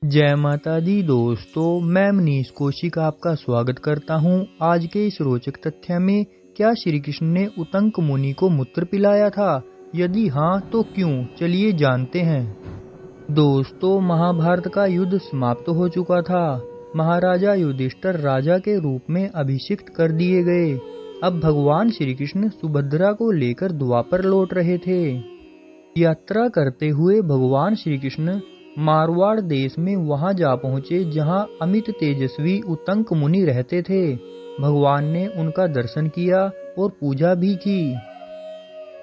जय माता दी दोस्तों, मैं मनीष कौशिक आपका स्वागत करता हूं। आज के इस रोचक तथ्य में क्या श्री कृष्ण ने उतंक मुनि को मूत्र पिलाया था? यदि हाँ तो क्यों? चलिए जानते हैं। दोस्तों, महाभारत का युद्ध समाप्त हो चुका था। महाराजा युधिष्ठिर राजा के रूप में अभिषिक्त कर दिए गए। अब भगवान श्री कृष्ण सुभद्रा को लेकर द्वापर लौट रहे थे। यात्रा करते हुए भगवान श्री कृष्ण मारवाड़ देश में वहां जा पहुंचे जहां अमित तेजस्वी उतंक मुनि रहते थे। भगवान ने उनका दर्शन किया और पूजा भी की।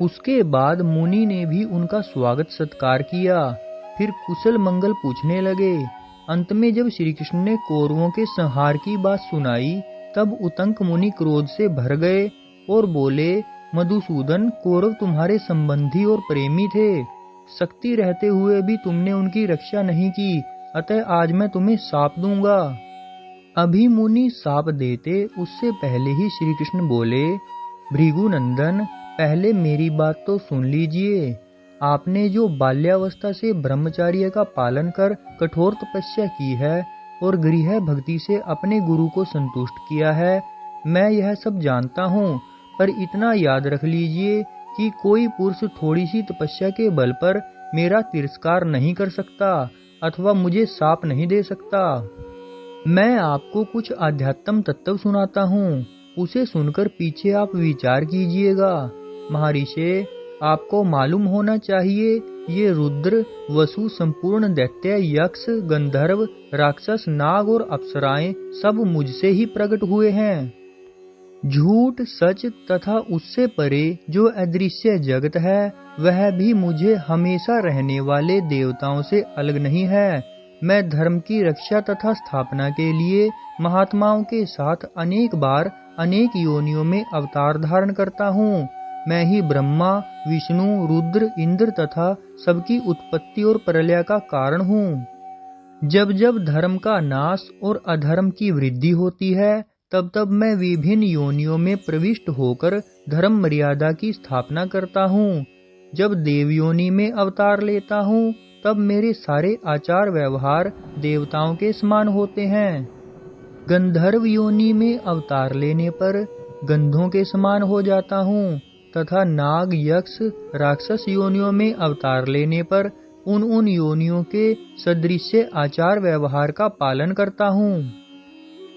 उसके बाद मुनि ने भी उनका स्वागत सत्कार किया। फिर कुशल मंगल पूछने लगे। अंत में जब श्री कृष्ण ने कौरवों के संहार की बात सुनाई, तब उतंक मुनि क्रोध से भर गए और बोले, मधुसूदन, कौरव तुम्हारे संबंधी और प्रेमी थे। शक्ति रहते हुए भी तुमने उनकी रक्षा नहीं की, अतः आज मैं तुम्हें शाप दूंगा। अभी मुनि शाप देते उससे पहले ही श्री कृष्ण बोले, भृगुनंदन, पहले मेरी बात तो सुन लीजिए। आपने जो बाल्यावस्था से ब्रह्मचर्य का पालन कर कठोर तपस्या की है और गृह भक्ति से अपने गुरु को संतुष्ट किया है, मैं यह सब जानता हूँ। पर इतना याद रख लीजिए कि कोई पुरुष थोड़ी सी तपस्या के बल पर मेरा तिरस्कार नहीं कर सकता अथवा मुझे शाप नहीं दे सकता। मैं आपको कुछ आध्यात्म तत्व सुनाता हूँ, उसे सुनकर पीछे आप विचार कीजिएगा। महर्षि, आपको मालूम होना चाहिए, ये रुद्र, वसु, संपूर्ण दैत्य, यक्ष, गंधर्व, राक्षस, नाग और अप्सराएं सब मुझसे ही प्रकट हुए हैं। झूठ, सच तथा उससे परे जो अदृश्य जगत है, वह भी मुझे हमेशा रहने वाले देवताओं से अलग नहीं है। मैं धर्म की रक्षा तथा स्थापना के लिए महात्माओं के साथ अनेक बार अनेक योनियों में अवतार धारण करता हूँ। मैं ही ब्रह्मा, विष्णु, रुद्र, इंद्र तथा सबकी उत्पत्ति और प्रलय का कारण हूँ। जब जब धर्म का नाश और अधर्म की वृद्धि होती है, तब तब मैं विभिन्न योनियों में प्रविष्ट होकर धर्म मर्यादा की स्थापना करता हूँ। जब देव योनि में अवतार लेता हूँ, तब मेरे सारे आचार व्यवहार देवताओं के समान होते हैं। गंधर्व योनि में अवतार लेने पर गंधों के समान हो जाता हूँ तथा नाग, यक्ष, राक्षस योनियों में अवतार लेने पर उन योनियों के सदृश आचार व्यवहार का पालन करता हूँ।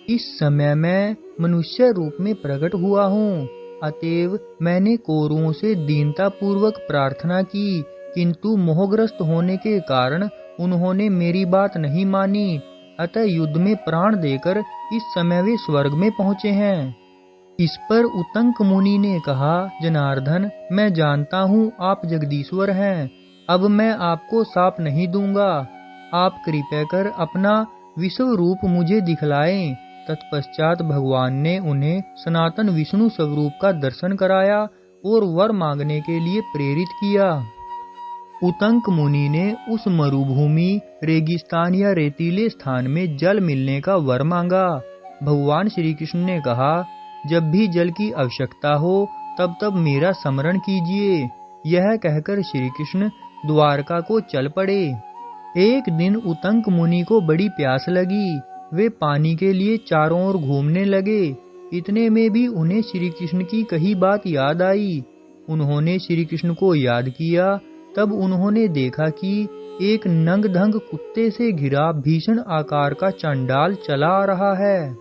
इस समय मैं मनुष्य रूप में प्रकट हुआ हूँ, अतएव मैंने कौरवों से दीनता पूर्वक प्रार्थना की, किंतु मोहग्रस्त होने के कारण उन्होंने मेरी बात नहीं मानी। अतः युद्ध में प्राण देकर इस समय वे स्वर्ग में पहुँचे हैं। इस पर उतंक मुनि ने कहा, जनार्दन, मैं जानता हूँ आप जगदीश्वर हैं। अब मैं आपको शाप नहीं दूंगा। आप कृपया कर अपना विश्व रूप मुझे दिखलाएं। तत्पश्चात भगवान ने उन्हें सनातन विष्णु स्वरूप का दर्शन कराया और वर मांगने के लिए प्रेरित किया। उतंक मुनि ने उस मरुभूमि, रेगिस्तान या रेतीले स्थान में जल मिलने का वर मांगा। भगवान श्री कृष्ण ने कहा, जब भी जल की आवश्यकता हो तब तब मेरा स्मरण कीजिए। यह कहकर श्री कृष्ण द्वारका को चल पड़े। एक दिन उतंक मुनि को बड़ी प्यास लगी। वे पानी के लिए चारों ओर घूमने लगे। इतने में भी उन्हें श्री कृष्ण की कही बात याद आई। उन्होंने श्री कृष्ण को याद किया। तब उन्होंने देखा कि एक नंग-धंग कुत्ते से घिरा भीषण आकार का चांडाल चला आ रहा है।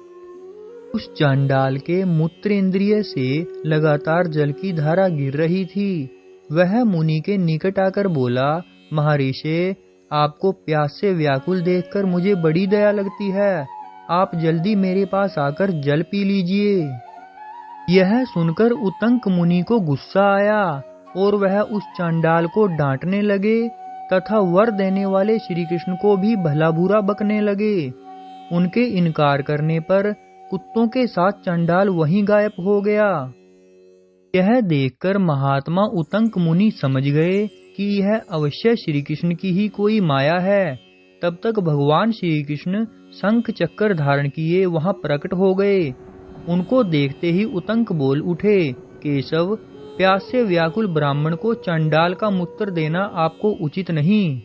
उस चांडाल के मूत्र इंद्रिय से लगातार जल की धारा गिर रही थी। वह मुनि के निकट आकर बोला, महर्षि, आपको प्यास से व्याकुल देखकर मुझे बड़ी दया लगती है। आप जल्दी मेरे पास आकर जल पी लीजिए। यह सुनकर उतंक मुनि को गुस्सा आया और वह उस चांडाल को डांटने लगे तथा वर देने वाले श्री कृष्ण को भी भला बुरा बकने लगे। उनके इनकार करने पर कुत्तों के साथ चांडाल वहीं गायब हो गया। यह देखकर महात्मा उतंक मुनि समझ गए कि यह अवश्य श्री कृष्ण की ही कोई माया है। तब तक भगवान श्री कृष्ण शंख चक्र धारण किए वहां प्रकट हो गए। उनको देखते ही उतंक बोल उठे, केशव, प्यास से व्याकुल ब्राह्मण को चांडाल का मूत्र देना आपको उचित नहीं।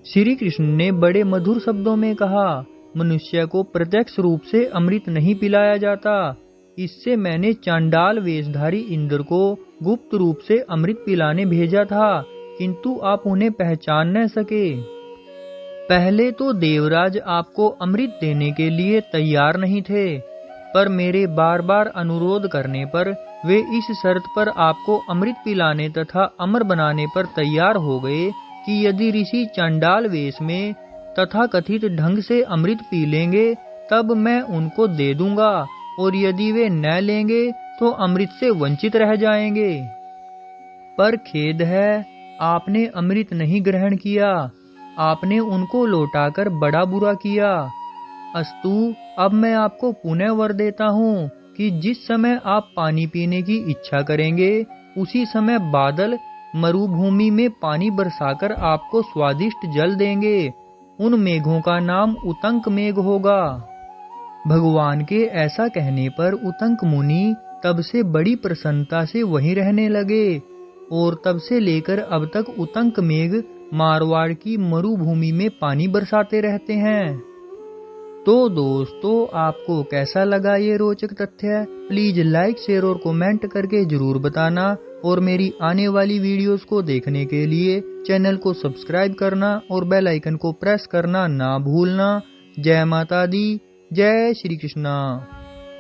श्री कृष्ण ने बड़े मधुर शब्दों में कहा, मनुष्य को प्रत्यक्ष रूप से अमृत नहीं पिलाया जाता। इससे मैंने चांडाल वेशधारी इंद्र को गुप्त रूप से अमृत पिलाने भेजा था, किंतु आप उन्हें पहचान न सके। पहले तो देवराज आपको अमृत देने के लिए तैयार नहीं थे, पर मेरे बार बार अनुरोध करने पर वे इस शर्त पर आपको अमृत पिलाने तथा अमर बनाने पर तैयार हो गए कि यदि ऋषि चांडाल वेश में तथा कथित ढंग से अमृत पी लेंगे तब मैं उनको दे दूंगा, और यदि वे न लेंगे तो अमृत से वंचित रह जाएंगे। पर खेद है, आपने अमृत नहीं ग्रहण किया, आपने उनको लौटाकर बड़ा बुरा किया। अस्तु, अब मैं आपको पुनः वर देता हूँ कि जिस समय आप पानी पीने की इच्छा करेंगे, उसी समय बादल मरुभूमि में पानी बरसाकर आपको स्वादिष्ट जल देंगे। उन मेघों का नाम उतंक मेघ होगा। भगवान के ऐसा कहने पर उतंक मुनि तब से बड़ी प्रसन्नता से वहीं रहने लगे, और तब से लेकर अब तक उतंक मेघ मारवाड़ की मरुभूमि में पानी बरसाते रहते हैं। तो दोस्तों, आपको कैसा लगा ये रोचक तथ्य? प्लीज लाइक, शेयर और कमेंट करके जरूर बताना, और मेरी आने वाली वीडियोस को देखने के लिए चैनल को सब्सक्राइब करना और बेल आइकन को प्रेस करना ना भूलना। जय माता दी, जय श्री कृष्णा।